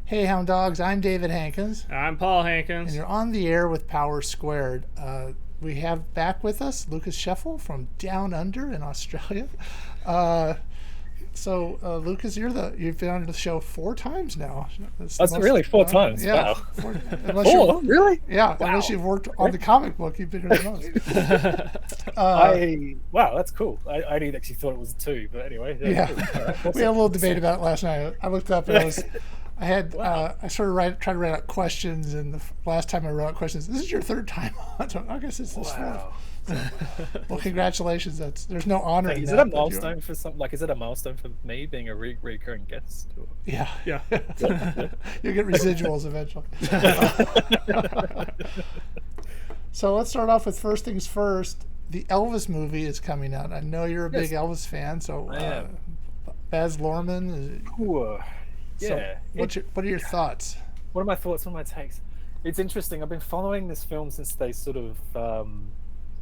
Hey, Hound Dogs, I'm David Hankins, I'm Paul and Hankins. you're on the air with Power Squared. We have back with us Lucas Scheffel from Down Under in Australia. Uh, Lucas, you've been on the show 4 times now. That's the That's most. really 4 times. Yeah, Wow. unless you, Four? Really? yeah, unless Wow. you've worked on Okay. the comic book, you've been here the most. Uh, Wow, that's cool. I didn't actually thought it was two, but anyway, yeah, yeah, cool. All right, we had a awesome. little debate about it last night. I looked up and Wow. I sort of tried to write out questions, and last time I wrote out questions, this is your third time on, so I guess it's this fourth. Wow. So, well, congratulations. There's no honor in Is it that. a milestone for some? Like, is it a milestone for me being a recurring guest? Or... Yeah, Yeah. Yeah. you'll get residuals eventually. So let's start off with first things first. The Elvis movie is coming out. I know you're a big Yes, Elvis fan, so I am. Baz Luhrmann. Cool. So Yeah. what are your thoughts? What are my thoughts? What are my takes? It's interesting. I've been following this film since they sort of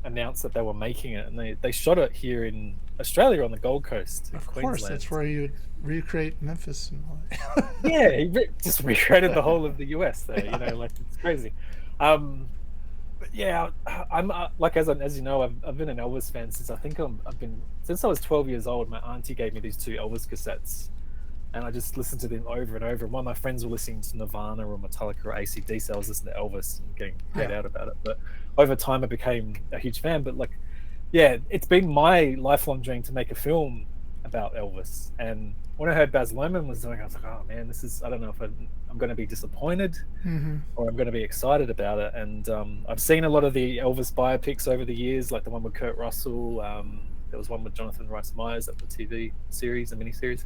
announced that they were making it, and they shot it here in Australia on the Gold Coast, in Of course, Queensland. that's where you recreate Memphis and all that. Yeah, just recreated the whole of the US there. Like it's crazy. But yeah, I'm like as you know, I've been an Elvis fan since I've been since I was 12 years old. My auntie gave me these 2 Elvis cassettes, and I just listened to them over and over. And while my friends were listening to Nirvana or Metallica or AC/DC, I was listening to Elvis and getting paid out about it. But over time, I became a huge fan. But like, yeah, it's been my lifelong dream to make a film about Elvis. And when I heard Baz Luhrmann was doing it, I was like, oh man, I don't know if I'm going to be disappointed or I'm going to be excited about it. And I've seen a lot of the Elvis biopics over the years, like the one with Kurt Russell. There was one with Jonathan Rhys Meyers at the TV series, the miniseries.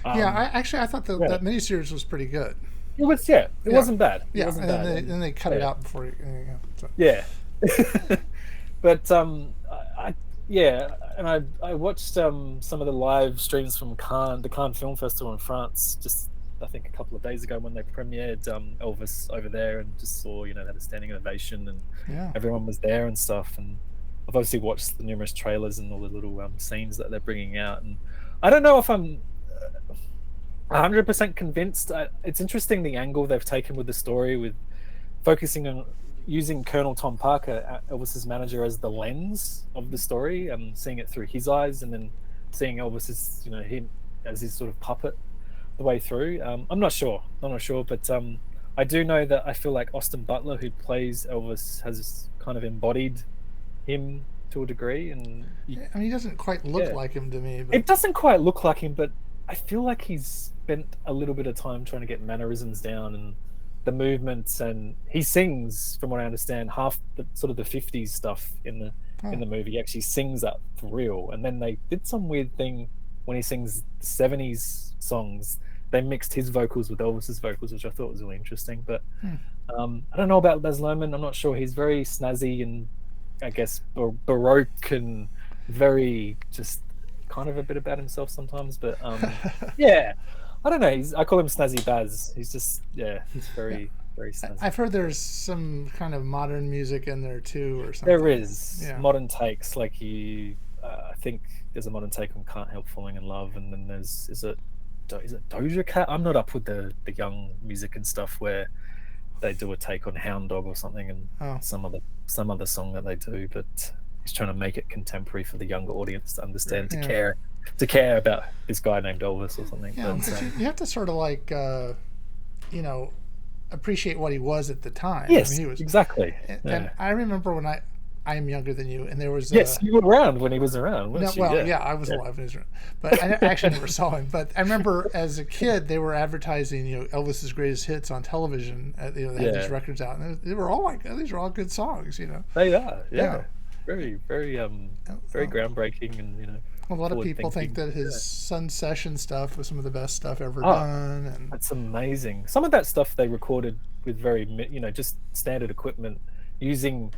I thought that miniseries was pretty good. It wasn't bad. It Yeah, wasn't and bad. then they cut it out before you. So. Yeah. But I watched some of the live streams from the Cannes Film Festival in France, just I think a couple of days ago when they premiered Elvis over there, and just saw they had a standing ovation and everyone was there and stuff. And I've obviously watched the numerous trailers and all the little scenes that they're bringing out, and I don't know if I'm 100% convinced. It's interesting the angle they've taken with the story, with focusing on using Colonel Tom Parker, Elvis's manager, as the lens of the story, and seeing it through his eyes, and then seeing Elvis as him as his sort of puppet the way through. I'm not sure, but I do know that I feel like Austin Butler, who plays Elvis, has kind of embodied him to a degree, and he doesn't quite look like him to me. But... It doesn't quite look like him, but I feel like he's spent a little bit of time trying to get mannerisms down and the movements, and he sings, from what I understand, half the sort of the 50s stuff in the movie. He actually sings that for real. And then they did some weird thing when he sings the 70s songs. They mixed his vocals with Elvis's vocals, which I thought was really interesting. But I don't know about Baz Luhrmann. I'm not sure. He's very snazzy and I guess baroque and very just kind of a bit about himself sometimes. But yeah. I don't know. I call him Snazzy Baz. He's just, he's very, very snazzy. I've heard there's some kind of modern music in there too, or something. There is modern takes. Like I think there's a modern take on "Can't Help Falling in Love," and then is it Doja Cat? I'm not up with the young music and stuff where they do a take on Hound Dog or something, and some other song that they do, but he's trying to make it contemporary for the younger audience to understand, to care about this guy named Elvis or something. Yeah, but you have to sort of like, appreciate what he was at the time. Yes, he was exactly. And I remember when I am younger than you, and there was you were around when he was around. Weren't you? I was alive when he was around, but I actually never saw him. But I remember as a kid, they were advertising, Elvis's greatest hits on television. They had these records out, and they were all like, these are all good songs. They are, very, very, very groundbreaking, and a lot of people think that his Sun Session stuff was some of the best stuff ever done. And that's amazing. Some of that stuff they recorded with very, just standard equipment, using,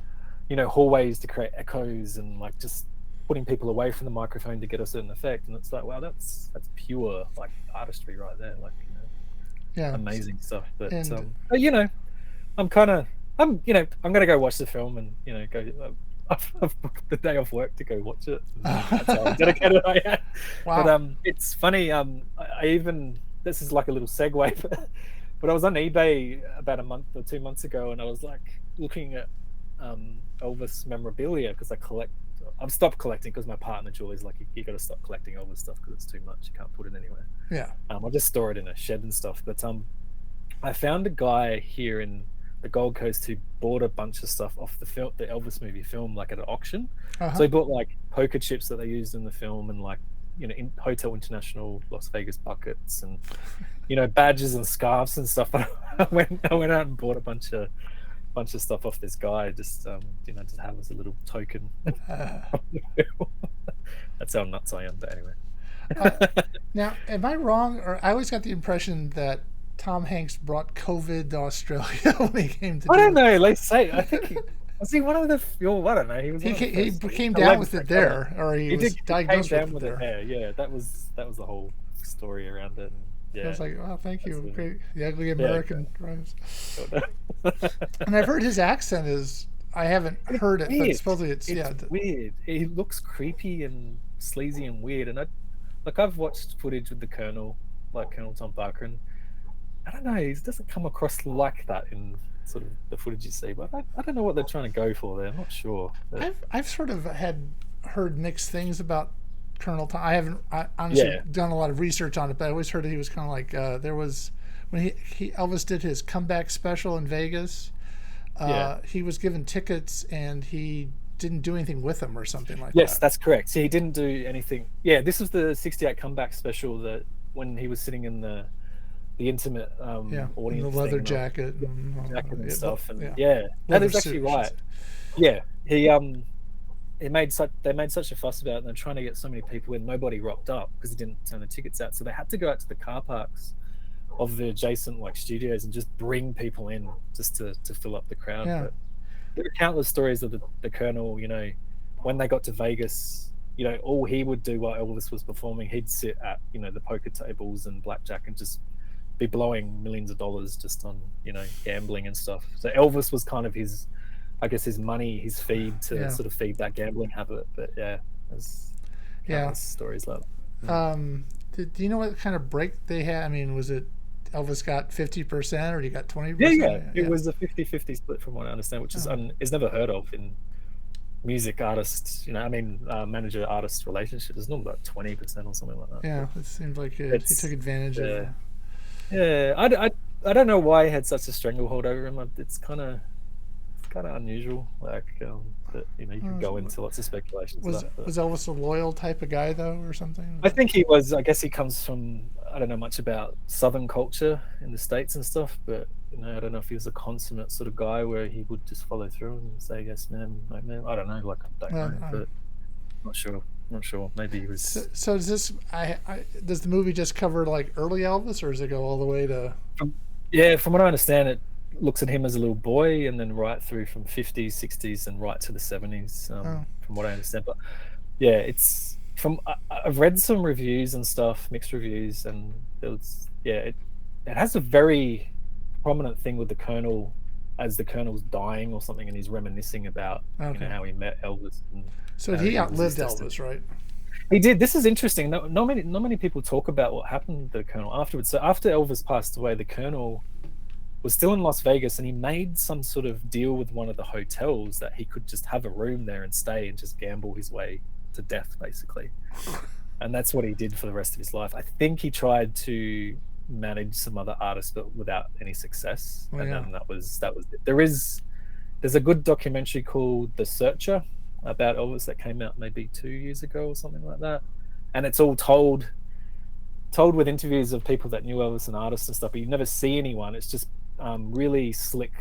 hallways to create echoes and like just putting people away from the microphone to get a certain effect. And it's like, wow, that's pure like artistry right there. Like, amazing stuff. But I'm going to go watch the film and go. I've booked the day off work to go watch it. That's how dedicated I am. Wow. But it's funny. I even, this is like a little segue, But I was on eBay about a month or 2 months ago, and I was like looking at Elvis memorabilia because I've stopped collecting because my partner Julie's like, you got to stop collecting Elvis stuff because it's too much. You can't put it anywhere. Yeah. I just store it in a shed and stuff. But I found a guy here in the Gold Coast who bought a bunch of stuff off the Elvis movie film, like at an auction. So he bought like poker chips that they used in the film, and like, you know, in Hotel International Las Vegas buckets, and, you know, badges and scarves and stuff. I went out and bought a bunch of stuff off this guy, just you know, to have as a little token. That's how nuts I am. But anyway. Now, am I wrong, or I always got the impression that Tom Hanks brought COVID to Australia when he came to. I don't know. They say. I think was he one of the. I don't know. He was. He came down with it there, or he was diagnosed with it there. Yeah, that was the whole story around it. And, yeah, I was like, oh, thank you, the ugly American rhymes. And I've heard his accent is. I haven't heard it, but supposedly it's weird. He looks creepy and sleazy and weird. And I've watched footage with the Colonel, like Colonel Tom Parker, and I don't know, he doesn't come across like that in sort of the footage you see. But I don't know what they're trying to go for there. I'm not sure. But I've sort of heard mixed things about Colonel Tom. I honestly done a lot of research on it, but I always heard that he was kind of like there was when Elvis did his comeback special in Vegas. He was given tickets and he didn't do anything with them or something like that. Yes, that's correct. So he didn't do anything. Yeah, this was the '68 comeback special that when he was sitting in the intimate audience, the leather jacket and stuff, and that is actually right. Yeah, they made such a fuss about it, and they're trying to get so many people in. Nobody rocked up because he didn't turn the tickets out, so they had to go out to the car parks of the adjacent like studios and just bring people in just to fill up the crowd. But there are countless stories of the Colonel, you know, when they got to Vegas, you know, all he would do while Elvis was performing, he'd sit at, you know, the poker tables and blackjack and just be blowing millions of dollars just on, you know, gambling and stuff. So Elvis was kind of his, I guess, his money, his feed to sort of feed that gambling habit. But there's stories like that. Do you know what kind of break they had? I mean, was it Elvis got 50% or he got 20%? Yeah. It was a 50-50 split from what I understand, which is never heard of in music artists, you know, I mean, manager-artist relationship. There's normally about 20% or something like that. Yeah, it seemed like he took advantage of it. Yeah, I don't know why he had such a stranglehold over him. It's kind of unusual, like that, you know, you can go into lots of speculations. Was Elvis a loyal type of guy though, or something? I think he was. I guess he comes from, I don't know much about Southern culture in the States and stuff, but you know, I don't know if he was a consummate sort of guy where he would just follow through and say yes, ma'am, no, ma'am. I don't know. Like, I don't know, but not sure. Maybe he was. So does this? Does the movie just cover like early Elvis, or does it go all the way to? From what I understand, it looks at him as a little boy, and then right through from 50s, 60s, and right to the 70s. From what I understand, but yeah, it's from. I've read some reviews and stuff, mixed reviews, and it has a very prominent thing with the Colonel, as the Colonel's dying or something, and he's reminiscing about you know, how he met Elvis. And, so he outlived Elvis, right? He did. This is interesting. Not many people talk about what happened to the Colonel afterwards. So after Elvis passed away, the Colonel was still in Las Vegas, and he made some sort of deal with one of the hotels that he could just have a room there and stay and just gamble his way to death, basically. And that's what he did for the rest of his life. I think he tried to manage some other artists, but without any success. Then that was it. There's a good documentary called The Searcher about Elvis that came out maybe 2 years ago or something like that, and it's all told with interviews of people that knew Elvis and artists and stuff, but you never see anyone. It's just really slick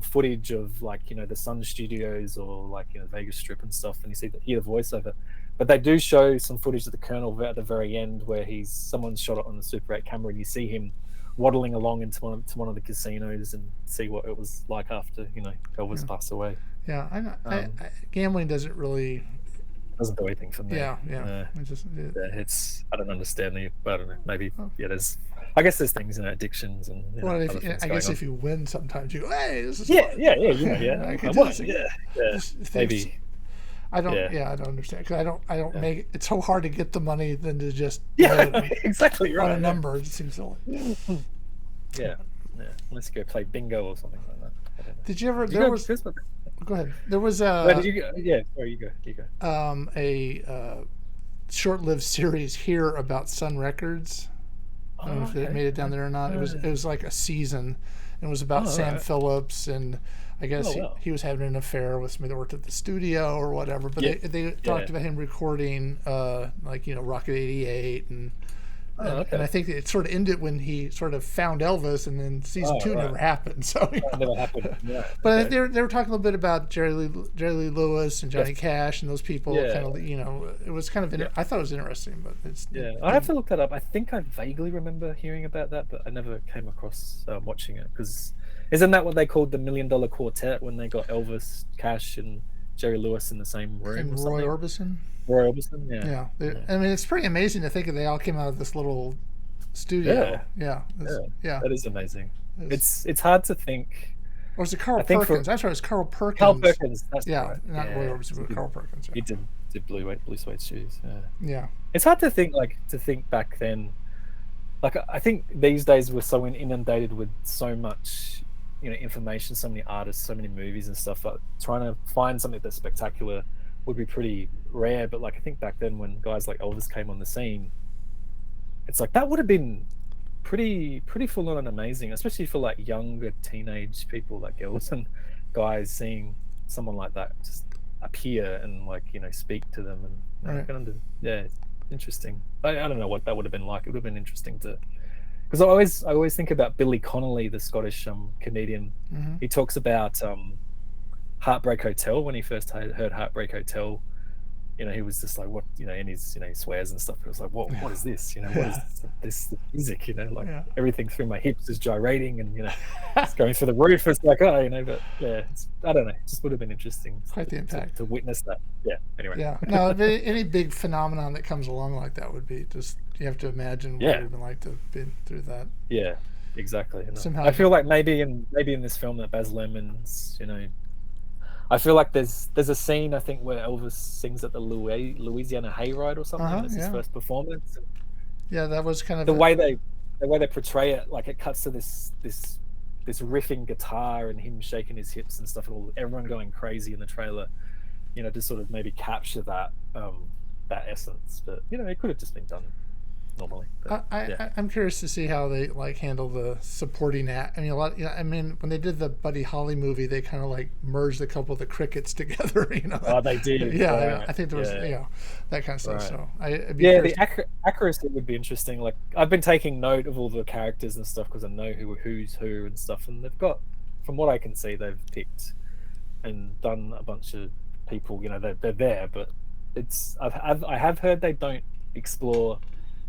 footage of, like, you know, the Sun Studios or, like, you know, Vegas Strip and stuff, and you hear the voiceover. But they do show some footage of the Colonel at the very end where someone's shot it on the Super 8 camera, and you see him waddling along into one of the casinos and see what it was like after, you know, Elvis passed away. Yeah, I gambling doesn't do anything for me. It's I don't understand I don't know. Maybe there's. I guess there's things, you know, addictions and. You know, I guess if you win, sometimes you go, hey, this is. You know, maybe. I don't understand, because I don't make it's so hard to get the money than to just exactly right on a number. It seems silly. Yeah. go play bingo or something like that. I don't know. Did you ever? Did you There go was. Christmas? Go ahead. There was Where did you go? Yeah, sorry, you go. You go. a short-lived series here about Sun Records. I don't know Oh, if it okay. made it down there or not. It was like a season. It was about Oh, Sam alright. Phillips, and I guess Oh, wow. he was having an affair with somebody that worked at the studio or whatever. But Yeah, they yeah. talked about him recording like Rocket 88 and Oh, and okay. I think it sort of ended when he sort of found Elvis, and then season Oh, two right. never happened. So, That never happened. Right. but Okay. they were talking a little bit about Jerry Lee Lewis and Yes. Johnny Cash and those people. Yeah. Kind of, it was kind of. Yeah. I thought it was interesting, but it Yeah. I have to look that up. I think I vaguely remember hearing about that, but I never came across watching it because isn't that what they called the $1 Million Quartet when they got Elvis, Cash, and Jerry Lewis in the same room or and Roy something? Orbison. Roy Orbison. Yeah. Yeah, Yeah. I mean, it's pretty amazing to think that they all came out of this little studio. Yeah. Yeah. That is amazing. It's, It's hard to think. or was it Carl I think for Perkins? That's right, it was Carl Carl Perkins. Perkins, that's Yeah, right. not Roy Yeah. Orbison, He but did, Carl Perkins. he Yeah. did blue suede shoes. Yeah. Yeah. It's hard to think back then. Like I think these days we're so inundated with so much, information, so many artists, so many movies and stuff. But trying to find something that's spectacular would be pretty rare. But like I think back then when guys like Elvis came on the scene, it's like that would have been pretty full on and amazing, especially for like younger teenage people, like girls and guys, seeing someone like that just appear and like speak to them and Right. it's interesting. I don't know what that would have been like. It would have been interesting to, because I always think about Billy Connolly, the Scottish comedian. Mm-hmm. He talks about Heartbreak Hotel. When he first heard Heartbreak Hotel, he was just like, what, and he's, he swears and stuff. It was like, what is this? What is this music? Like everything through my hips is gyrating and, it's going through the roof. It's like, but yeah, I don't know. It just would have been interesting Quite the impact to witness that. Yeah. Anyway. Yeah. No, any big phenomenon that comes along like that would be just, you have to imagine what it would have been like to have been through that. Yeah, exactly. Somehow I feel like maybe in this film that Baz Luhrmann's, I feel like there's a scene I think where Elvis sings at the Louisiana Hayride or something. It's his first performance. Yeah, that was kind of the way they portray it. Like it cuts to this riffing guitar and him shaking his hips and stuff, and everyone going crazy in the trailer. To sort of maybe capture that that essence, but it could have just been done normally. But, I'm curious to see how they like handle the supporting act. I mean, when they did the Buddy Holly movie, they kind of like merged a couple of the Crickets together. Oh, they did. Yeah, right. I think there was that kind of stuff. Right. So the accuracy would be interesting. Like I've been taking note of all the characters and stuff because I know who's who and stuff, and they've got, from what I can see, they've picked and done a bunch of people. They're there, but I have heard they don't explore.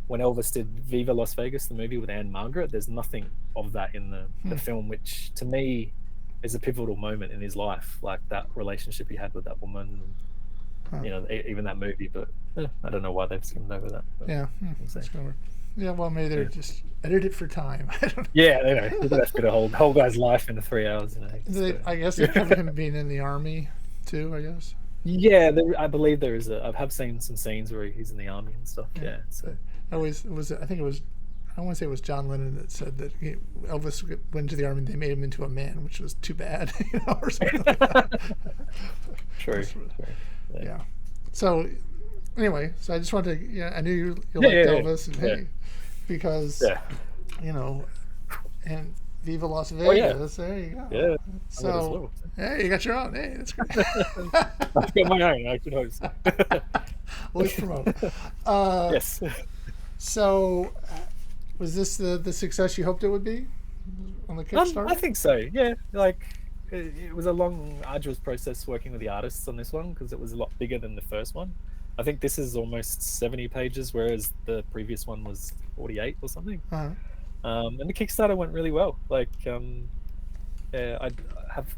When Elvis did Viva Las Vegas, the movie with Anne Margaret, there's nothing of that in the film, which to me is a pivotal moment in his life, like that relationship he had with that woman, and, even that movie. But I don't know why they've skimmed over that. But, well, maybe they're just edited it for time. I don't know. Yeah, that's going to whole guy's life into 3 hours. I guess they covered him being in the army too. I guess. Yeah, I believe there is I have seen some scenes where he's in the army and stuff. Yeah, so. I think it was, I want to say it was John Lennon that said that Elvis went to the army and they made him into a man, which was too bad, or something like that. True. Yeah. So anyway, I just wanted to, I knew you liked Elvis, and because and Viva Las Vegas. There you go. Yeah. So hey, you got your own. Hey, that's great. I've got my own. I should hope so. Let's promote. Yes. So, was this the success you hoped it would be on the Kickstarter? I think so. Yeah, like it was a long, arduous process working with the artists on this one because it was a lot bigger than the first one. I think this is almost 70 pages, whereas the previous one was 48 or something. And the Kickstarter went really well. Like, I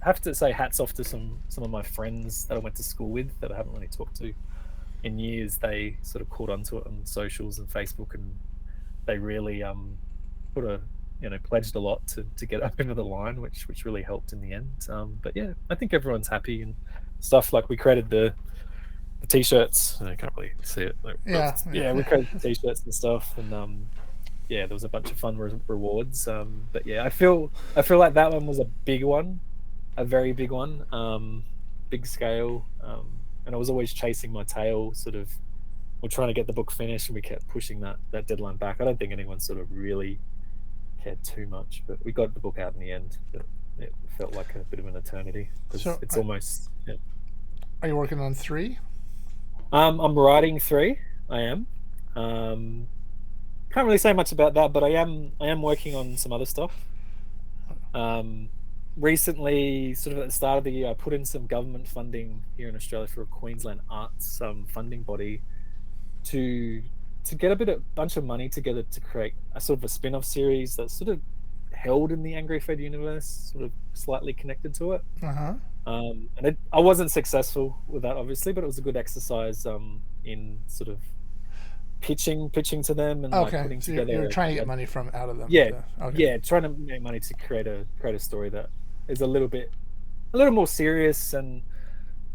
have to say hats off to some of my friends that I went to school with that I haven't really talked to in years. They sort of caught onto it on socials and Facebook, and they really pledged a lot to get up over the line, which really helped in the end. But yeah, I think everyone's happy and stuff. Like we created the t-shirts. I can't really see it. We created the t-shirts and stuff, and yeah, there was a bunch of fun rewards. But yeah, I feel like that one was a big one, a very big one, big scale. And I was always chasing my tail, sort of, we're trying to get the book finished, and we kept pushing that deadline back. I don't think anyone sort of really cared too much, but we got the book out in the end. But it felt like a bit of an eternity because So, it's almost. Yeah. are you working on 3? I'm writing 3. I am. Can't really say much about that, but I am working on some other stuff. Recently, sort of at the start of the year, I put in some government funding here in Australia for a Queensland arts funding body to get a bunch of money together to create a sort of a spin-off series that's sort of held in the Angry Fred universe, sort of slightly connected to it. And I wasn't successful with that, obviously, but it was a good exercise in sort of pitching to them and like putting so together. You're trying to get money from out of them. Yeah, yeah, trying to make money to create a story that is a little more serious and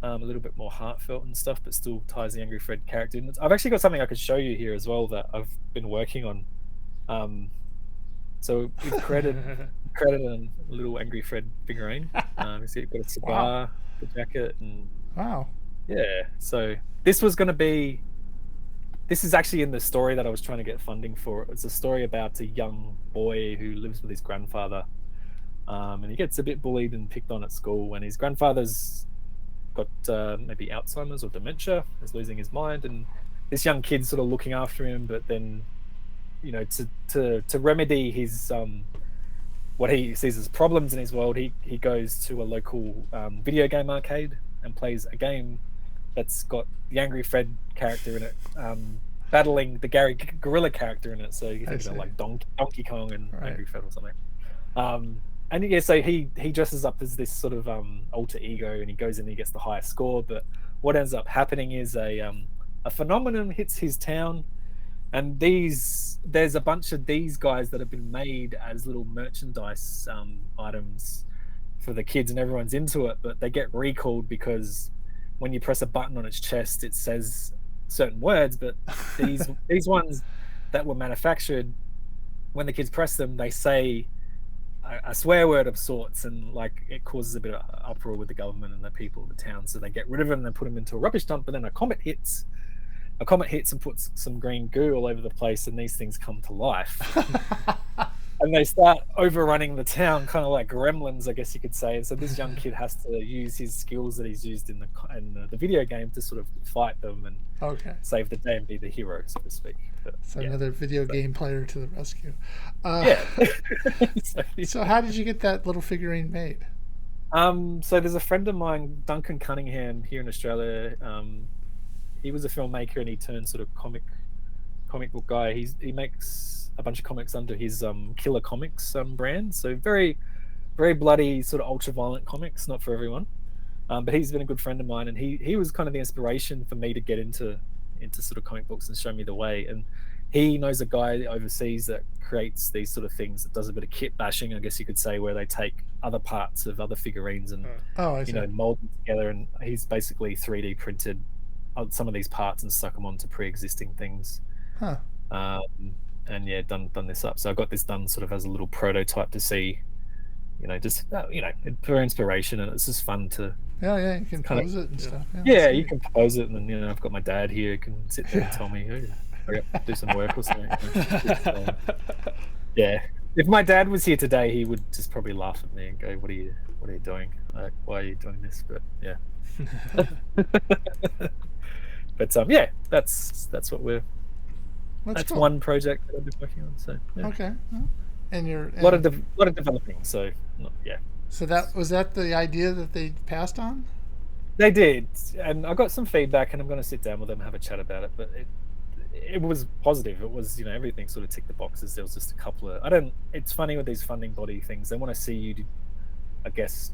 a little bit more heartfelt and stuff, but still ties the Angry Fred character in. I've actually got something I could show you here as well that I've been working on. So we've created a little Angry Fred figurine. You see, you've got a cigar, the jacket, and yeah. So this is actually in the story that I was trying to get funding for. It's a story about a young boy who lives with his grandfather, and he gets a bit bullied and picked on at school. And his grandfather's got maybe Alzheimer's or dementia, is losing his mind, and this young kid's sort of looking after him. But then, you know, to remedy his what he sees as problems in his world, he goes to a local video game arcade and plays a game that's got the Angry Fred character in it, battling the Gary Gorilla character in it. So you think of like Donkey Kong and Angry Fred or something. And yeah, so he dresses up as this sort of alter ego, and he goes in and he gets the highest score. But what ends up happening is a phenomenon hits his town, and there's a bunch of these guys that have been made as little merchandise items for the kids, and everyone's into it, but they get recalled because when you press a button on its chest, it says certain words, but these ones that were manufactured, when the kids press them, they say a swear word of sorts, and like it causes a bit of uproar with the government and the people of the town. So they get rid of them and put them into a rubbish dump. But then a comet hits and puts some green goo all over the place, and these things come to life. And they start overrunning the town, kind of like gremlins, I guess you could say. And so this young kid has to use his skills that he's used in the video game to sort of fight them and save the day and be the hero, so to speak. But, so another video game player to the rescue. Yeah. So how did you get that little figurine made? So there's a friend of mine, Duncan Cunningham, here in Australia. He was a filmmaker, and he turned sort of comic book guy. He makes a bunch of comics under his Killer Comics brand. So very, very bloody, sort of ultra-violent comics, not for everyone. But he's been a good friend of mine, and he was kind of the inspiration for me to get into sort of comic books and show me the way. And he knows a guy overseas that creates these sort of things, that does a bit of kit bashing, I guess you could say, where they take other parts of other figurines and mold them together. And he's basically 3D printed some of these parts and stuck them onto pre-existing things. And yeah, done this up. So I got this done sort of as a little prototype to see, just for inspiration, and it's just fun to you can pose it and stuff. Yeah, you can pose it, and then I've got my dad here who can sit there and tell me, hurry up, do some work or something. Yeah, if my dad was here today, he would just probably laugh at me and go, "What are you doing? Like, why are you doing this?" But yeah. But yeah, that's what we're. That's cool. One project that I've been working on. So yeah. Okay, and you're a lot of developing. So yeah. So was that the idea that they passed on? They did, and I got some feedback, and I'm going to sit down with them and have a chat about it. But it was positive. It was everything sort of ticked the boxes. There was just a couple of It's funny with these funding body things. They want to see you, I guess,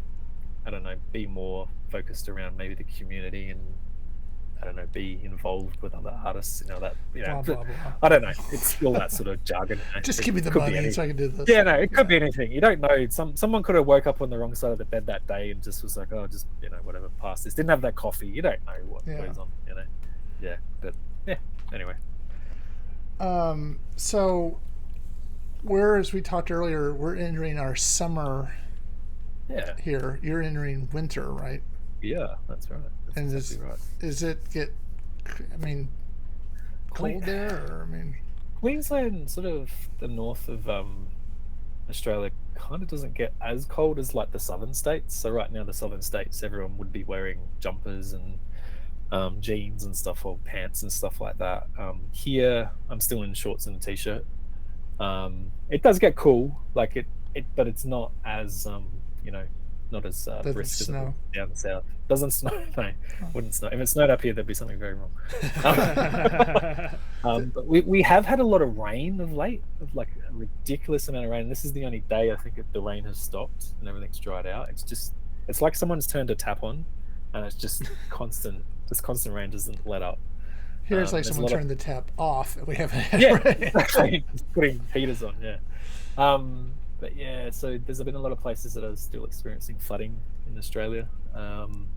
be more focused around maybe the community and. Be involved with other artists, blah, blah, blah. I don't know. It's still that sort of jargon. Just give me the money so I can do this. Yeah, no, it could be anything. You don't know. Someone could have woke up on the wrong side of the bed that day and just was like, oh, just whatever, pass this. Didn't have that coffee. You don't know what goes on. Yeah, but yeah. Anyway. So we're, as we talked earlier, we're entering our summer Yeah, here. You're entering winter, right? yeah, that's right. That's And exactly right. is it get, I mean, Que- cold there, or I mean, Queensland, sort of the north of Australia, kind of doesn't get as cold as like the southern states. So right now, the southern states, everyone would be wearing jumpers and jeans and stuff, or pants and stuff like that. Here, I'm still in shorts and a t-shirt. It does get cool, like but it's not as not as doesn't brisk as it would snow? down the south. Doesn't snow. No, wouldn't snow. If it snowed up here, there'd be something very wrong. But we have had a lot of rain of late, of like a ridiculous amount of rain. This is the only day I think the rain has stopped and everything's dried out. It's like someone's turned a tap on, and it's just constant. This constant rain doesn't let up. Here it's like someone turned the tap off, and we haven't had rain. Exactly. Putting heaters on, yeah. But yeah, so there's been a lot of places that are still experiencing flooding in Australia, and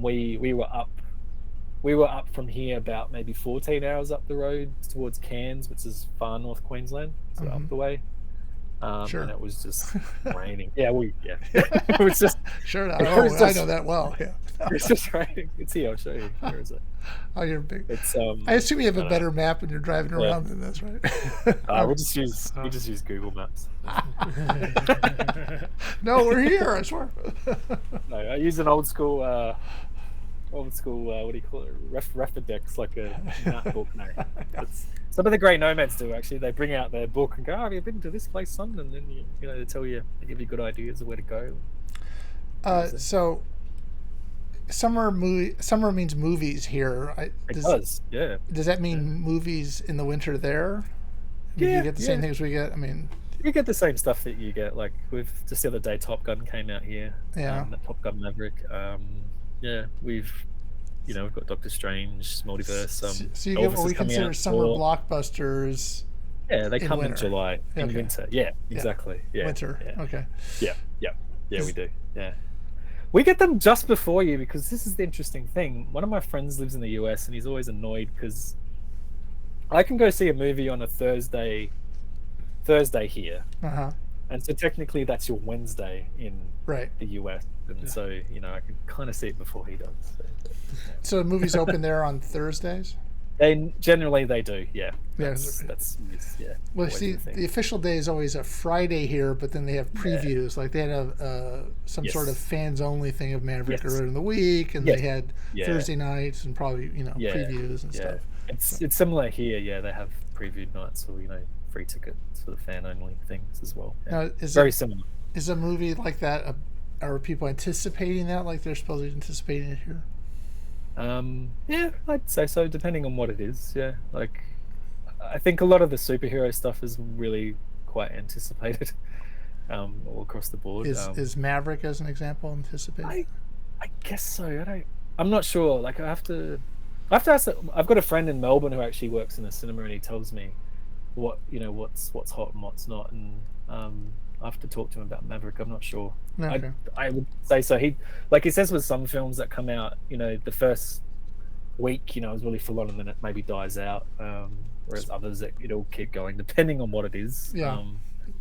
we were up from here about maybe 14 hours up the road towards Cairns, which is far north Queensland, so up the way. Sure. And it was just raining. Yeah, it was just sure. I know that well. Yeah, it's just raining. It's here. I'll show you. Where is it? Oh, you're big. It's I assume you have a better map when you're driving around than this, right? We just use Google Maps. No, we're here. I swear. No, I use an old school. What do you call it? Refidex, like a map book. No, some of the great nomads do actually. They bring out their book and go, "Oh, have you been to this place, son?" And then they tell you, they give you good ideas of where to go. So summer means movies here. It does, yeah. Does that mean movies in the winter there? You get the same things we get. I mean, you get the same stuff that you get. Like with just the other day, Top Gun came out here. Yeah. The Top Gun Maverick. Yeah, we've got Doctor Strange, Multiverse. So you get what we consider summer blockbusters. Yeah, they come in July, in winter. Yeah, exactly. Yeah, winter. Yeah. Okay. Yeah, we do. Yeah, we get them just before you, because this is the interesting thing. One of my friends lives in the US, and he's always annoyed because I can go see a movie on a Thursday here, and so technically that's your Wednesday in the US, and so I can kind of see it before he does. So the movies open there on Thursdays? They do, yeah. Yeah. Well, see, the official day is always a Friday here, but then they have previews. Like they had some sort of fans only thing of Maverick earlier in the week, and they had Thursday nights and probably previews and stuff. It's similar here. Yeah, they have previewed nights or free tickets for the fan only things as well. Yeah. Now, very similar. Is a movie like that? Are people anticipating that? Like they're supposed to be anticipating it here? Yeah, I'd say so, depending on what it is. Yeah, like I think a lot of the superhero stuff is really quite anticipated, all across the board. Is Maverick, as an example, anticipated? I guess so. I'm not sure. Like I have to ask. I've got a friend in Melbourne who actually works in a cinema, and he tells me what's hot and what's not, and I have to talk to him about Maverick. I'm not sure. Okay. I would say so. He says with some films that come out, the first week, is really full on, and then it maybe dies out. Whereas others, it'll keep going depending on what it is. Yeah.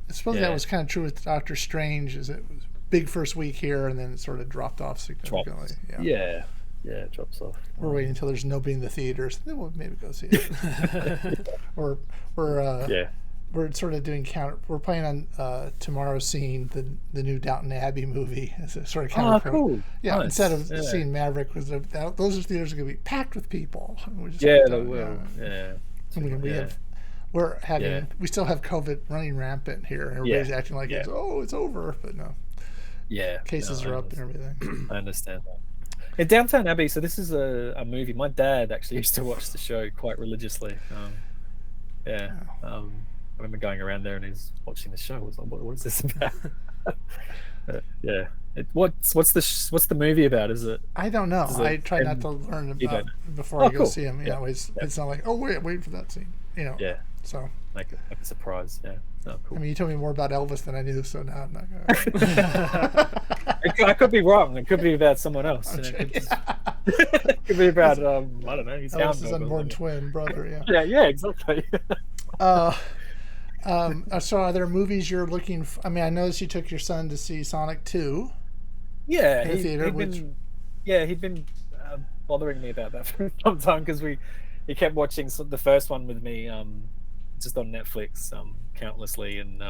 I suppose that was kind of true with Doctor Strange. Is it was big first week here, and then it sort of dropped off significantly. Yeah, it drops off. We're waiting until there's nobody in the theaters, then we'll maybe go see it. Or we're sort of doing we're planning on tomorrow seeing the new Downton Abbey movie as a sort of counter. Oh, cool. Yeah, nice. Instead of seeing Maverick, those theaters are going to be packed with people. They will. Yeah. We still have COVID running rampant here. Everybody's acting like it's over, but no. Yeah. Cases are up and everything. I understand that. In Downton Abbey, so this is a movie. My dad actually used to watch the show quite religiously. I remember going around there and he's watching the show. I was like, what is this about? What's the movie about? Is it? I don't know. I try not to learn about before I go see him. It's not like, wait for that scene. Yeah. So like a surprise. Yeah. Oh, cool. I mean, you told me more about Elvis than I knew, so now I'm not gonna. I could be wrong. It could be about someone else. It could be about I don't know. He's Elvis's unborn twin brother. Yeah, exactly. So are there movies you're looking I mean, I noticed you took your son to see Sonic 2 Yeah, in the theater, which... he'd been bothering me about that for some time because he kept watching the first one with me, just on Netflix, countlessly, and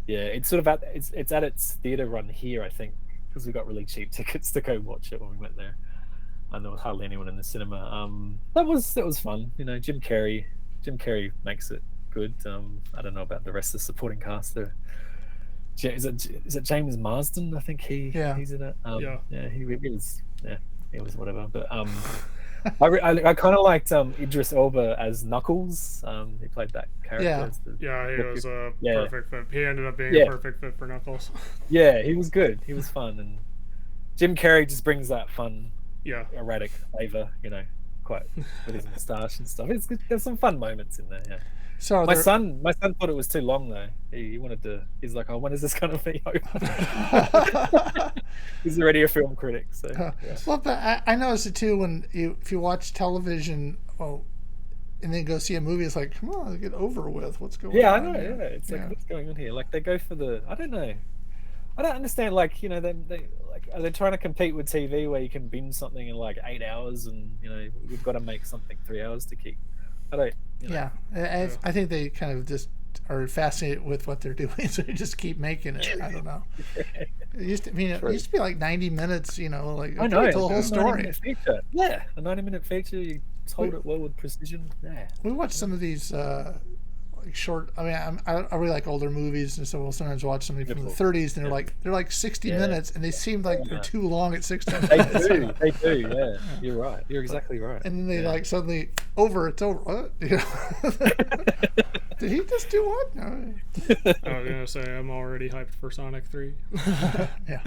yeah, it's sort of it's at its theater run here, I think, because we got really cheap tickets to go watch it when we went there, and there was hardly anyone in the cinema. That was fun. You know, Jim Carrey makes it good. I don't know about the rest of the supporting cast. Is it James Marsden? I think he's in it. He was whatever. But I kind of liked Idris Elba as Knuckles. He played that character. Yeah, he was a perfect fit. He ended up being a perfect fit for Knuckles. Yeah, he was good. He was fun, and Jim Carrey just brings that fun, erratic flavor. You know, quite with his moustache and stuff. It's good. There's some fun moments in there. Yeah. So my son thought it was too long though. He wanted to. He's like, "Oh, when is this going to be over?" He's already a film critic, so. Yeah. Well, but I noticed it too if you watch television, and then go see a movie. It's like, come on, get over with. What's going on? Yeah, I know. Yeah, it's like, what's going on here? Like they go for the. I don't know. I don't understand. Like, you know, they like, are they trying to compete with TV where you can binge something in like 8 hours, and you know we've got to make something 3 hours to keep. I don't. Yeah, I think they kind of just are fascinated with what they're doing, so they just keep making it. I don't know. It used to be like 90 minutes. You know, like I know, the whole story. 90-minute feature. Yeah, a 90-minute feature. You told it well with precision. Yeah. We watched some of these like short. I mean, I really like older movies, and so we'll sometimes watch something from the 30s, and they're like 60 minutes, and they seem like they're too long at 60 minutes. They do. Yeah, you're right. You're exactly right. And then they like suddenly it's over. What? You know? Did he just do what? No. I was gonna say I'm already hyped for Sonic 3. Yeah.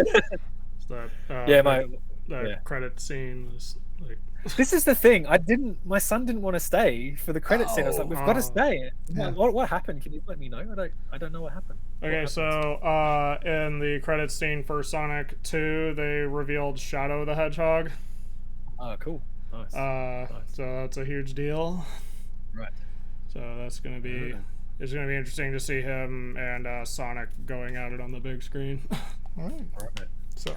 That credit scene was like. This is the thing. My son didn't want to stay for the credit scene. I was like, we've got to stay. Yeah. What happened? Can you let me know? I don't know what happened. Okay, so in the credit scene for Sonic 2, they revealed Shadow the Hedgehog. Oh, cool. Nice. So that's a huge deal. Right. So that's gonna be it's gonna be interesting to see him and Sonic going at it on the big screen. All right. So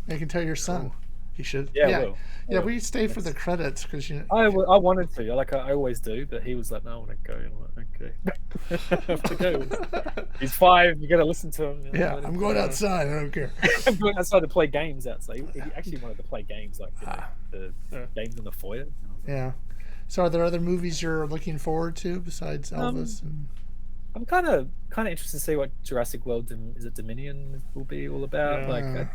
you can tell your son. You should. Yeah. Yeah, we stay for the credits because I wanted to, like I always do, but he was like, "No, I want to go." I'm like, "Okay, I have to go." He's 5. You got to listen to him. You know, I'm going outside. I don't care. I'm going outside to play games outside. He actually wanted to play games like the games in the foyer. Yeah. So, are there other movies you're looking forward to besides Elvis? I'm kind of interested to see what Jurassic World Dominion will be all about. Yeah. Like.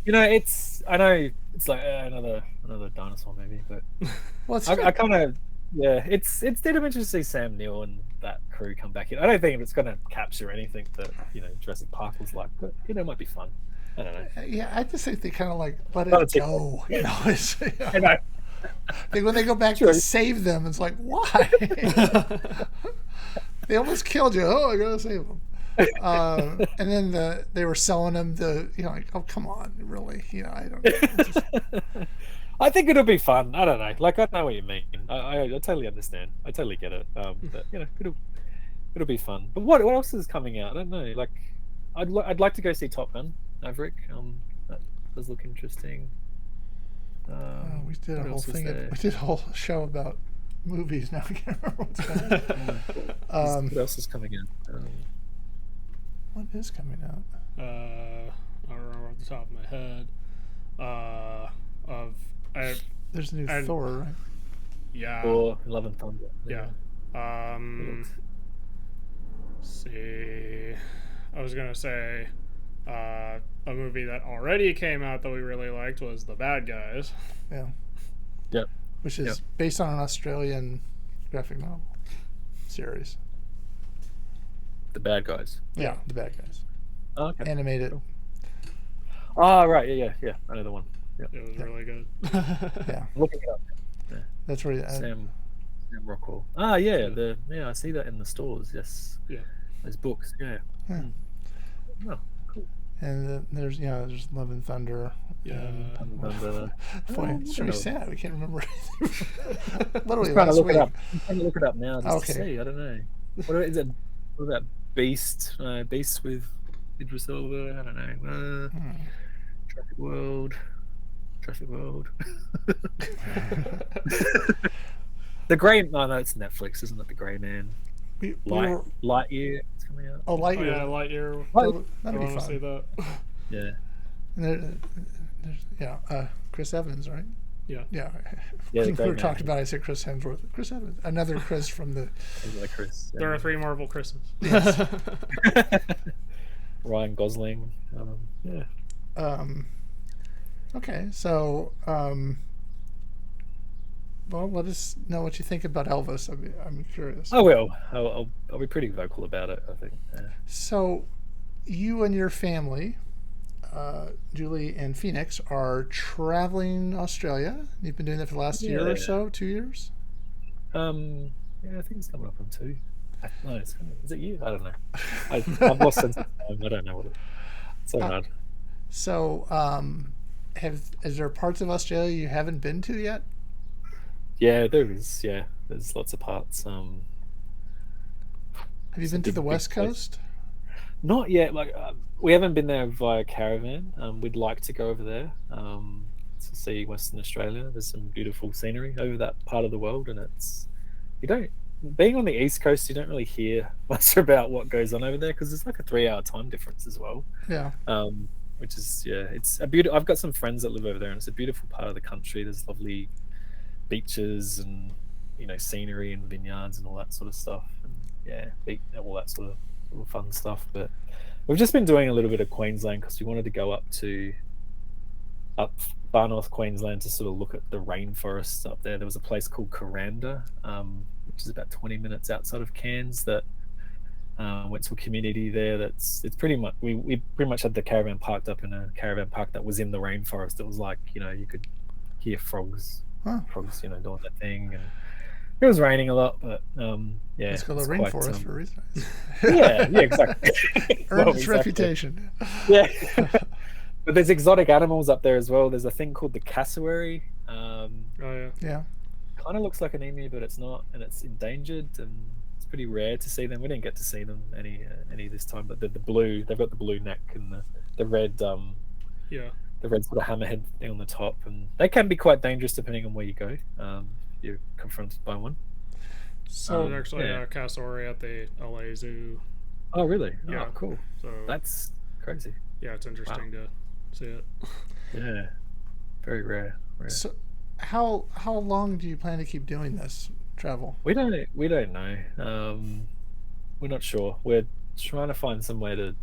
You know, I know it's like another dinosaur movie, but I kind of it's dead of interest to see Sam Neill and that crew come back in. I don't think it's going to capture anything that Jurassic Park was like, but it might be fun. I don't know. Yeah, I just think they kind of like let it go. I know. When they go back to save them, it's like, why? They almost killed you. Oh, I gotta save them. And then they were selling them like, oh, come on, really? I don't know. I think it'll be fun. I don't know. Like, I know what you mean. I totally understand. I totally get it. But it'll be fun. But what else is coming out? I don't know. Like, I'd like to go see Top Gun Maverick. That does look interesting. We did a whole thing. We did a whole show about movies. Now I can't remember what's going on. What else is coming out? What is coming out? I don't remember off the top of my head. There's a new Thor, right? Yeah. Thor, Love and Thunder. Yeah. Let's see. I was gonna say, a movie that already came out that we really liked was The Bad Guys. Yeah. Yep. Which is based on an Australian graphic novel series. The Bad Guys. Yeah, The Bad Guys. Oh, okay. Animated. Cool. Oh, right. Yeah. I know the one. Yeah. It was really good. Yeah. Looking it up. Yeah. That's where Sam Rockwell. Ah, yeah. I see that in the stores. Yes. Yeah. Those books. Yeah. Oh, cool. And there's Love and Thunder. Yeah. Boy, it's really sad. We can't remember anything. Literally I'm trying last week. I'm trying to look it up now just to see. I don't know. What is it? What about Beast? Beast with Idris Elba. I don't know. Traffic World. Traffic World. The Grey. No, it's Netflix, isn't it? The Grey Man. Lightyear. It's coming out. Oh, Lightyear. Oh yeah, Lightyear. That'd I be want to see fun. that. Yeah. Chris Evans, right? Yeah. Yeah. Yeah, we the Grey were Man. talking about. I said Chris Hemsworth. Chris Evans. Another Chris from the. Like Chris. Yeah. There are 3 Marvel Chris's. Yes. Ryan Gosling. Yeah. Okay, so well, let us know what you think about Elvis. I'm curious. I will. I'll be pretty vocal about it, I think. Yeah. So, you and your family, Julie and Phoenix, are traveling Australia. You've been doing that for the last year or so, 2 years. Yeah, I think it's coming up on 2. No, is it you? I don't know. I've lost sense of time. I don't know what it's so hard. So, is there parts of Australia you haven't been to yet? Yeah, there is. Yeah, there's lots of parts. Have you been to the West Coast? Not yet. Like we haven't been there via caravan. We'd like to go over there to see Western Australia. There's some beautiful scenery over that part of the world, and being on the East Coast, you don't really hear much about what goes on over there because it's like a 3-hour time difference as well. Yeah. Which is it's a I've got some friends that live over there, and it's a beautiful part of the country. There's lovely beaches and scenery and vineyards and all that sort of stuff, and all that sort of fun stuff. But we've just been doing a little bit of Queensland because we wanted to go up far north Queensland to sort of look at the rainforests up there. There was a place called Kuranda, which is about 20 minutes outside of Cairns, that went to a community there. It's pretty much we pretty much had the caravan parked up in a caravan park that was in the rainforest. It was like you could hear frogs doing their thing, and it was raining a lot, but it's called the rainforest for a reason. yeah, exactly. Earned its reputation. Yeah. But there's exotic animals up there as well. There's a thing called the cassowary. Oh yeah. Yeah. Kind of looks like an emu, but it's not, and it's endangered, and it's pretty rare to see them. We didn't get to see them any this time, but they've got the blue neck and the red the red sort of hammerhead thing on the top, and they can be quite dangerous depending on where you go. You're confronted by one. So there's actually a cassowary at the LA Zoo. Oh really? Yeah. Oh, cool. So that's crazy. Yeah, it's interesting to see it. Yeah, very rare. So, how long do you plan to keep doing this travel? We don't know. We're not sure. We're trying to find somewhere to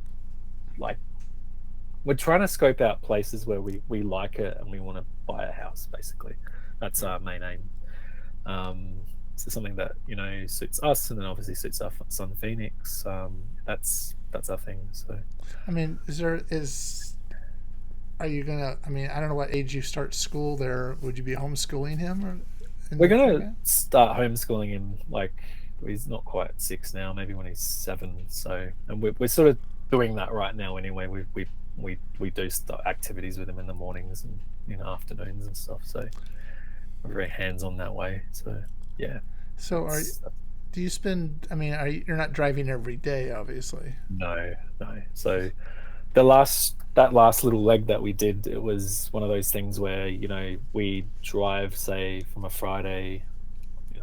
we're trying to scope out places where we like it and we want to buy a house. Basically, that's our main aim. So something that suits us, and then obviously suits our son Phoenix. That's our thing. So, I mean, are you gonna? I mean, I don't know what age you start school there. Would you be homeschooling him, or? We're gonna start homeschooling him. He's not quite 6 now. Maybe when he's 7. So, and we're sort of doing that right now. Anyway, we do activities with him in the mornings and afternoons and stuff. So we're very hands-on that way. So yeah. So do you spend? I mean, you're not driving every day, obviously. No. So that last little leg that we did, it was one of those things where we drive, say, from a Friday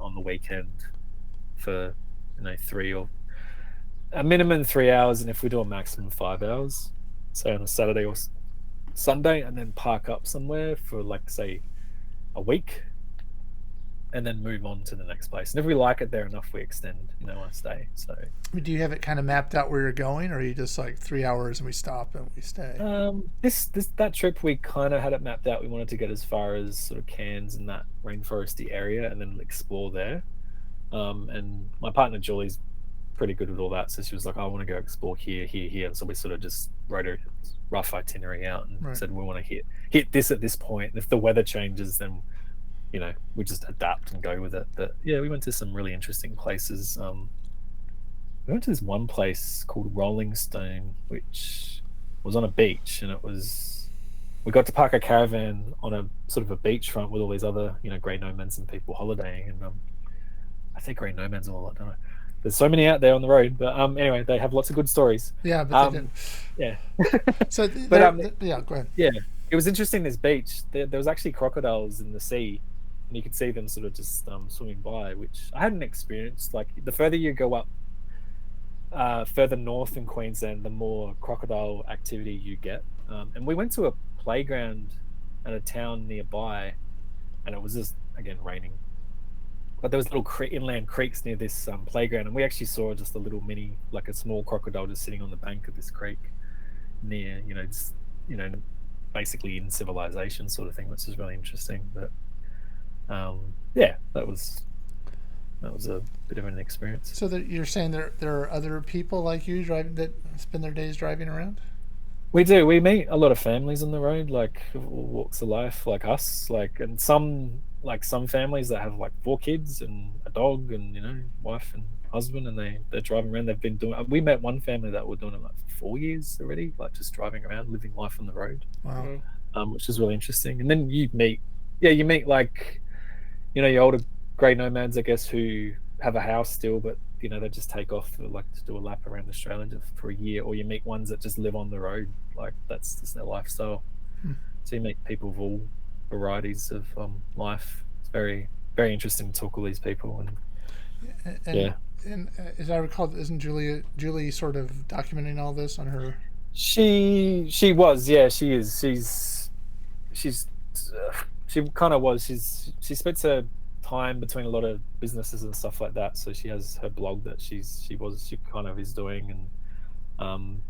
on the weekend for 3 or a minimum 3 hours, and if we do a maximum 5 hours, say on a Saturday or Sunday, and then park up somewhere for say a week, and then move on to the next place. And if we like it there enough, we extend our stay. So do you have it kind of mapped out where you're going, or are you just 3 hours and we stop and we stay? That trip, we kind of had it mapped out. We wanted to get as far as sort of Cairns and that rainforesty area, and then explore there. And my partner Julie's pretty good with all that, so she was like, I want to go explore here, and so we sort of just wrote a rough itinerary out and said we want to hit this at this point, and if the weather changes, then we just adapt and go with it. But yeah, we went to some really interesting places. We went to this one place called Rolling Stone, which was on a beach, and we got to park a caravan on a sort of a beachfront with all these other grey nomads and people holidaying, and I think grey nomads are all that, don't I? there's so many out there on the road. But anyway, they have lots of good stories. Yeah, but they Um, didn't. yeah. So, But yeah, go ahead. yeah, it was interesting. This beach, there was actually crocodiles in the sea, and you could see them sort of just swimming by, which I hadn't experienced. Like the further you go up, further north in Queensland, the more crocodile activity you get. And we went to a playground at a town nearby, and it was just again raining. But there was little inland creeks near this playground, and we actually saw just a little mini, like a small crocodile, just sitting on the bank of this creek near, just, basically in civilization sort of thing, which is really interesting. But yeah, that was a bit of an experience. So that you're saying there are other people like you driving that spend their days driving around? We do. We meet a lot of families on the road, like all walks of life, like us, and some families that have like 4 kids and a dog and wife and husband, and they're driving around. They've been doing. We met one family that were doing it like for 4 years already, like just driving around, living life on the road. Wow. Which is really interesting. And then you meet like, your older grey nomads, I guess, who have a house still, but they just take off to do a lap around Australia for a year. Or you meet ones that just live on the road, like that's just their lifestyle. So you meet people of all varieties of life. It's very, very interesting to talk to these people. And as I recall, isn't Julie sort of documenting all this on her? She was, yeah, she is. She kind of was. She spends her time between a lot of businesses and stuff like that. So she has her blog that she kind of is doing, and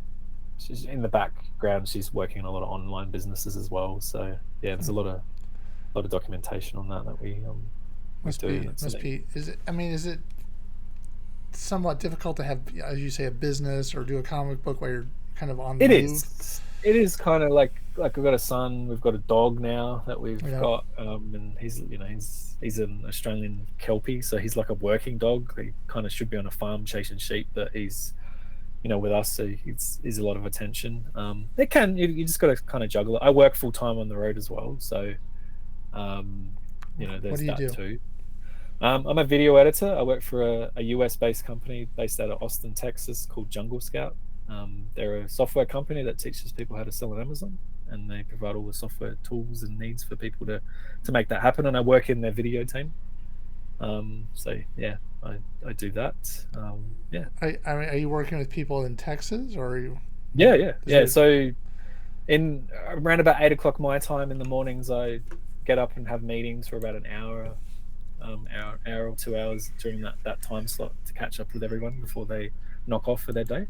she's in the background. She's working on a lot of online businesses as well. So yeah, there's a lot of documentation on that we do. Must be. Is it somewhat difficult to have, as you say, a business or do a comic book while you're kind of on the move? It is kind of like we've got a son, we've got a dog now that we've got, and he's an Australian Kelpie, so he's like a working dog. He kind of should be on a farm chasing sheep, but he's with us, so he's a lot of attention. You just got to kind of juggle it. I work full time on the road as well, so there's what do you that do? too. I'm a video editor. I work for a US based company based out of Austin, Texas, called Jungle Scout. They're a software company that teaches people how to sell on Amazon, and they provide all the software tools and needs for people to make that happen. And I work in their video team. So yeah, I do that. Yeah. Are you working with people in Texas, or are you? Yeah. So in around about 8 o'clock my time in the mornings, I get up and have meetings for about an hour or 2 hours during that time slot to catch up with everyone before they knock off for their day.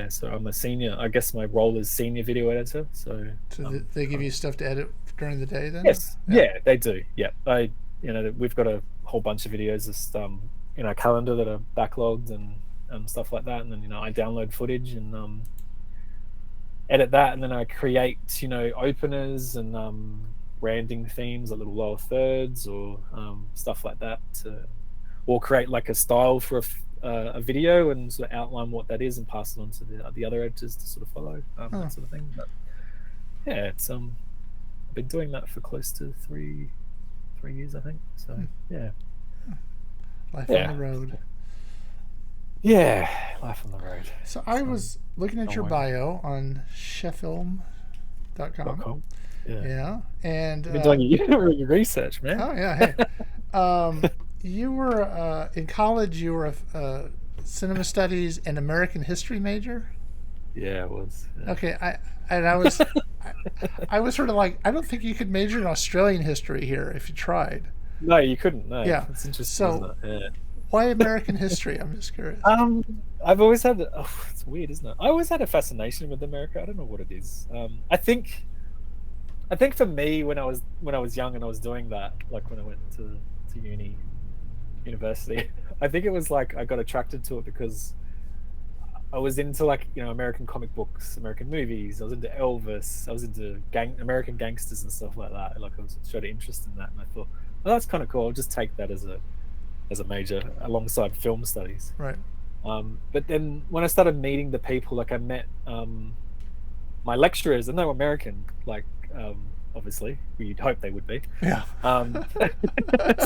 So I'm a senior. I guess my role is senior video editor. So they give you stuff to edit during the day then? Yes. Yeah, they do. Yeah. We've got a whole bunch of videos just in our calendar that are backlogged and stuff like that, and then I download footage and edit that, and then I create openers and branding themes, like little lower thirds or stuff like that, or create like a style for a video and sort of outline what that is and pass it on to the other editors to sort of follow, that sort of thing. But yeah, it's I've been doing that for close to three years, I think. So yeah, life on the road. Yeah, life on the road. So I was looking at your bio on Scheffel.com. Yeah, and you've been doing your research, man. Oh yeah, hey. You were in college. You were a cinema studies and American history major. Yeah, I was. Yeah. Okay, I was I was sort of like, I don't think you could major in Australian history here if you tried. No, you couldn't. No. Yeah, it's interesting. So, isn't it? Yeah. Why American history? I'm just curious. I've always had. It's weird, isn't it? I always had a fascination with America. I don't know what it is. I think for me, when I was young and I was doing that, like when I went to university, I think it was like I got attracted to it because I was into American comic books, American movies. I was into Elvis. I was into American gangsters and stuff like that. Like I showed interest in that, and I thought, well, that's kind of cool. I'll just take that as a major alongside film studies. Right. But then when I started meeting the people, like I met my lecturers, and they were American. obviously. You'd hope they would be. Yeah.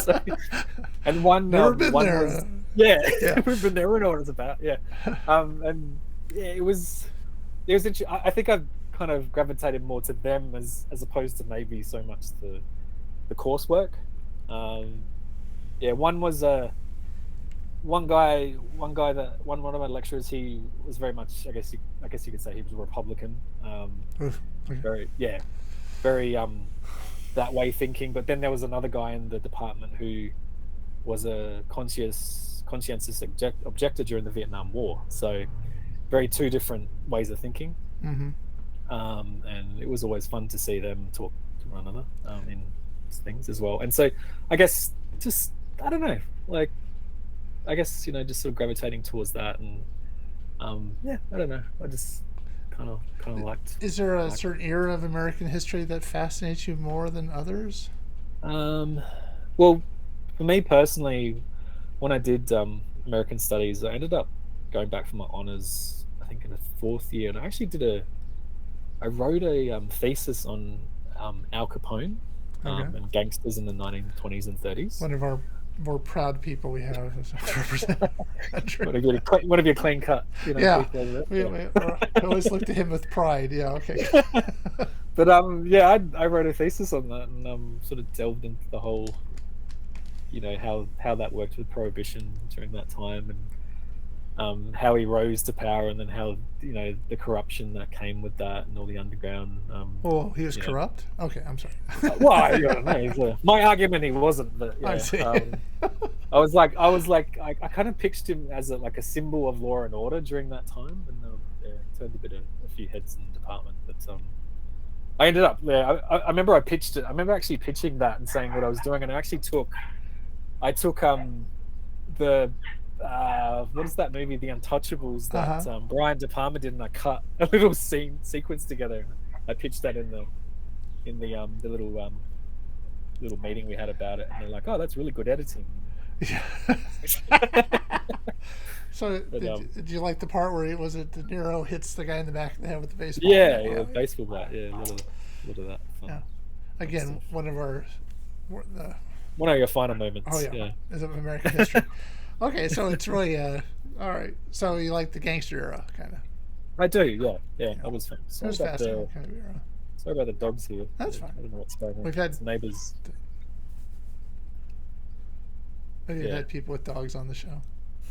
So, and one Never been one there. was Yeah. we've been there. We know what it's about. Yeah. And yeah, it was interesting. I think I've kind of gravitated more to them as opposed to maybe so much the coursework. Yeah, one was one of my lecturers. He was very much, I guess you could say, he was a Republican. Very that way thinking. But then there was another guy in the department who was a conscientious objector during the Vietnam War. So very two different ways of thinking. Mm-hmm. And it was always fun to see them talk to one another in things as well. And so I guess just, I don't know, like, I guess, just sort of gravitating towards that. And yeah, I don't know, I just kind of liked. Is there a certain era of American history that fascinates you more than others? Well, for me personally, when I did American Studies, I ended up going back for my honors, I think in the 4th year, and I actually wrote a thesis on Al Capone and gangsters in the 1920s and 30s. One of our more proud people we have. One of your clean cut. Yeah. We always look to him with pride. Yeah, okay. But yeah, I wrote a thesis on that and sort of delved into the whole, how that worked with Prohibition during that time, and how he rose to power, and then how the corruption that came with that, and all the underground. Well, he was corrupt. Okay, I'm sorry. Well, I don't know. My argument, he wasn't. But yeah, I see. I was like, I kind of pictured him as a symbol of law and order during that time, and it turned a few heads in the department. But I ended up there. I remember I pitched it. I remember actually pitching that and saying what I was doing, and I actually took the what is that movie, The Untouchables, that Brian De Palma did, and I cut a little sequence together. I pitched that in the little meeting we had about it, and they're like, "Oh, that's really good editing." Yeah. So, did you like the part where De Niro hits the guy in the back of the head with the baseball? Yeah, baseball bat. Yeah, a lot of that. Fun. Yeah. Again, one of your final moments. Oh yeah. Is of American history. Okay, so it's really all right. So you like the gangster era, kind of? I do. Yeah. That was fun. It was fascinating kind of era. Sorry about the dogs here. That's fine. I don't know what's going on. We've had neighbors. We've had people with dogs on the show.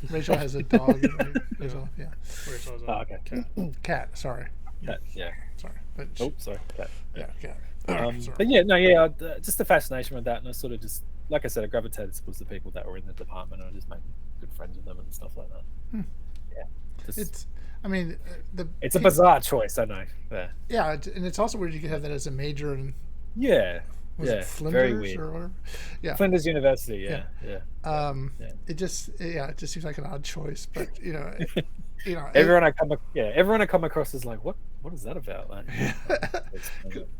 Rachel has a dog. Rachel, yeah. Rachel has a cat. Sorry. Cat. Yeah. Sorry. But sorry. Cat. Yeah. Cat. But yeah, no, just the fascination with that, and I sort of just, like I said, I gravitated towards the people that were in the department, and I just made good friends with them and stuff like that. Yeah. It's a bizarre choice, I know. Yeah, and it's also weird you could have that as a major in. Yeah. Was it Flinders very weird. Or whatever? Yeah. Flinders University, yeah. It just seems like an odd choice, but everyone I come across is like, what is that about? Like,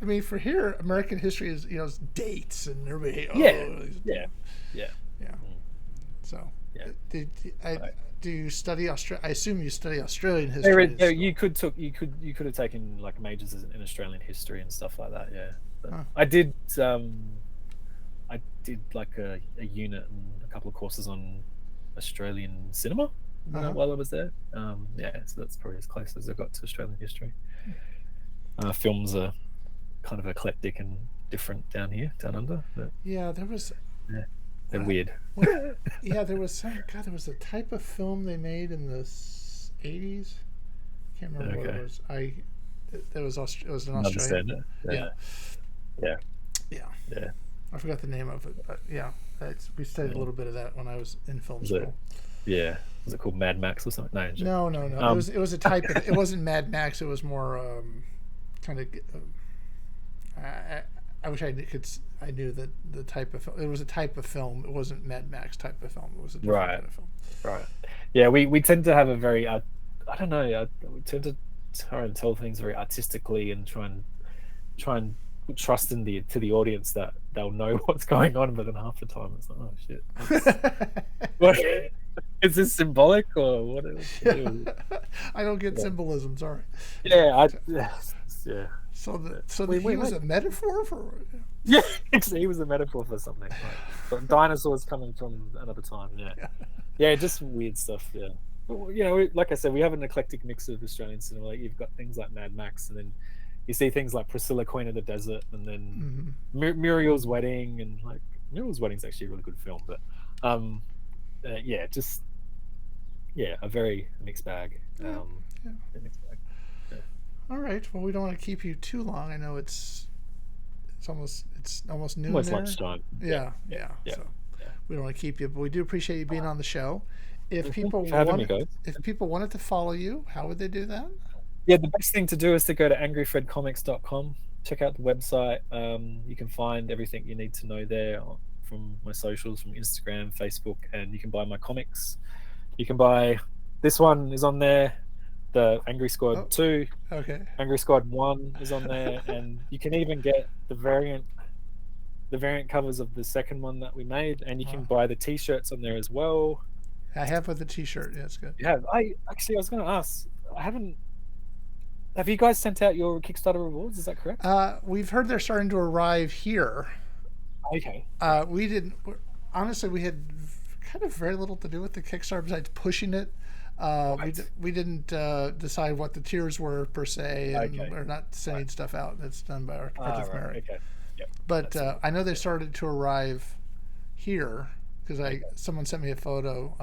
I mean, for here, American history is dates and everybody. Yeah. So, do you study I assume you study Australian history. You could have taken like majors in Australian history and stuff like that. Yeah. But I did like a unit and a couple of courses on Australian cinema while I was there. So that's probably as close as I got to Australian history. Films are kind of eclectic and different down under. But there was. They're weird. There was there was a type of film they made in the 80s. Can't remember what it was. It was an Australian. Yeah. I forgot the name of it, but we studied a little bit of that when I was in film school. Was it called Mad Max or something? No. It was a type of. It wasn't Mad Max. It was more kind of. I wish I knew that the type of film. It was a type of film. It wasn't Mad Max type of film. It was a different kind of film. Right. Yeah, we tend to have a very I don't know. We tend to try and tell things very artistically and try and put trust in to the audience that they'll know what's going on, but then half the time it's like, oh shit. Is this symbolic or what? I don't get symbolism. Sorry. Yeah. So We he was went. a metaphor for. Yeah, he was a metaphor for something. Like dinosaurs coming from another time. Yeah, just weird stuff. Yeah, but, like I said, we have an eclectic mix of Australian cinema. Like you've got things like Mad Max, and then you see things like Priscilla, Queen of the Desert, and then Muriel's Wedding, and like Muriel's Wedding is actually a really good film. But a very mixed bag. Yeah. A mixed bag. Yeah. All right. Well, we don't want to keep you too long. I know it's almost noon Almost there. lunchtime. Yeah. So we don't want to keep you, but we do appreciate you being on the show. If people if people wanted to follow you, how would they do that? Yeah, the best thing to do is to go to angryfredcomics.com. Check out the website. You can find everything you need to know there from my socials, from Instagram, Facebook, and you can buy my comics. You can buy this one is on there, the Angry Squad 2. Okay. Angry Squad 1 is on there, and you can even get the variant covers of the second one that we made, and you can buy the t-shirts on there as well. I have with the t-shirt. Yeah, it's good. Yeah, I was going to ask. Have you guys sent out your Kickstarter rewards? Is that correct? We've heard they're starting to arrive here. Okay. We didn't. Honestly, we had kind of very little to do with the Kickstarter besides pushing it. We didn't decide what the tiers were per se, and we're not sending stuff out. That's done by our Maverick. Okay. Yep. But I know they started to arrive here because someone sent me a photo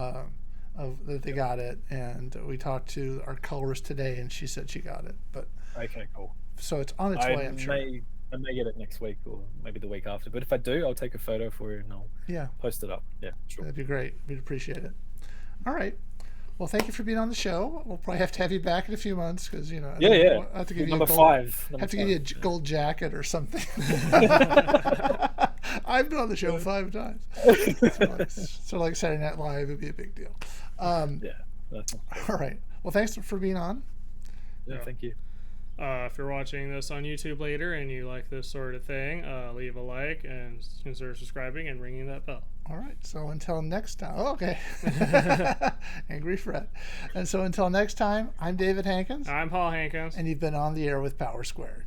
of that they got it, and we talked to our colorist today, and she said she got it. But okay, cool. So it's on its way. I'm sure. I may get it next week or maybe the week after. But if I do, I'll take a photo for you and I'll post it up. Yeah, sure. That'd be great. We'd appreciate it. All right. Well, thank you for being on the show. We'll probably have to have you back in a few months because I have to give number you a five. Have to give you a gold jacket or something. I've been on the show 5 times. So like Saturday Night Live would be a big deal. All right. Well, thanks for being on. Yeah, thank you. If you're watching this on YouTube later and you like this sort of thing, leave a like and consider subscribing and ringing that bell. All right. So until next time. Oh, okay. Angry Fred. And so until next time, I'm David Hankins. I'm Paul Hankins. And you've been on the air with Power Squared.